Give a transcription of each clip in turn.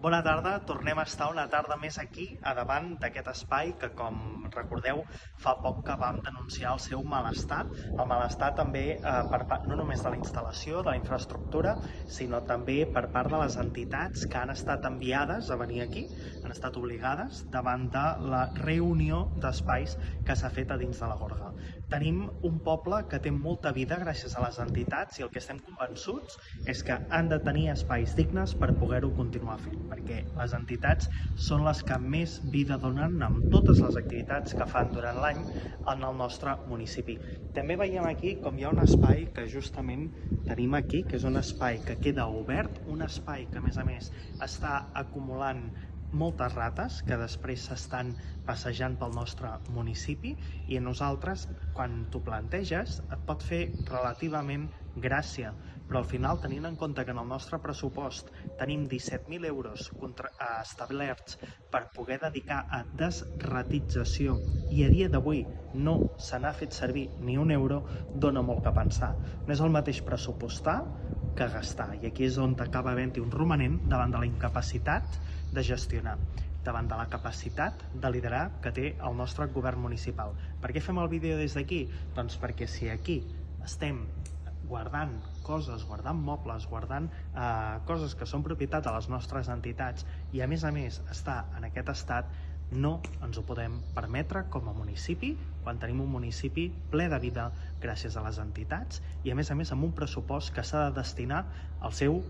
Bona tarda, tornem a estar una tarda més aquí, a davant d'aquest espai que, com recordeu, fa poc que vam denunciar el seu malestar. El malestar també per part no només de la instal·lació, de la infraestructura, sinó també per part de les entitats que han estat enviades a venir aquí, han estat obligades davant de la reunió d'espais que s'ha fet a dins de la Gorga. Tenim un poble que té molta vida gràcies a les entitats i el que estem convençuts és que han de tenir espais dignes per poder-ho continuar fent, perquè les entitats són les que més vida donen amb totes les activitats que fan durant l'any en el nostre municipi. També veiem aquí com hi ha un espai que justament tenim aquí, que és un espai que queda obert, un espai que a més està acumulant moltes rates que després s'estan passejant pel nostre municipi i a nosaltres, quan t'ho planteges, et pot fer relativament gràcia, però al final, tenint en compte que en el nostre pressupost tenim 17.000 euros establerts per poder dedicar a desratització i a dia d'avui no se n'ha fet servir ni un euro, dona molt que pensar. No és el mateix pressupostar que gastar, i aquí és on acaba havent-hi un romanent davant de la incapacitat de gestionar, davant de la capacitat de liderar que té el nostre govern municipal. Per què fem el vídeo des d'aquí? Doncs perquè si aquí estem guardant coses, guardant mobles, guardant coses que són propietat de les nostres entitats i a més està en aquest estat, no ens ho podem permetre com a municipi quan tenim un municipi ple de vida gràcies a les entitats i a més amb un pressupost que s'ha de destinar al seu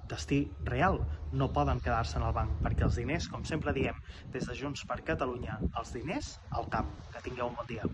destí real. No poden quedar-se en el banc perquè els diners, com sempre diem des de Junts per Catalunya, els diners al camp. Que tingueu un bon dia.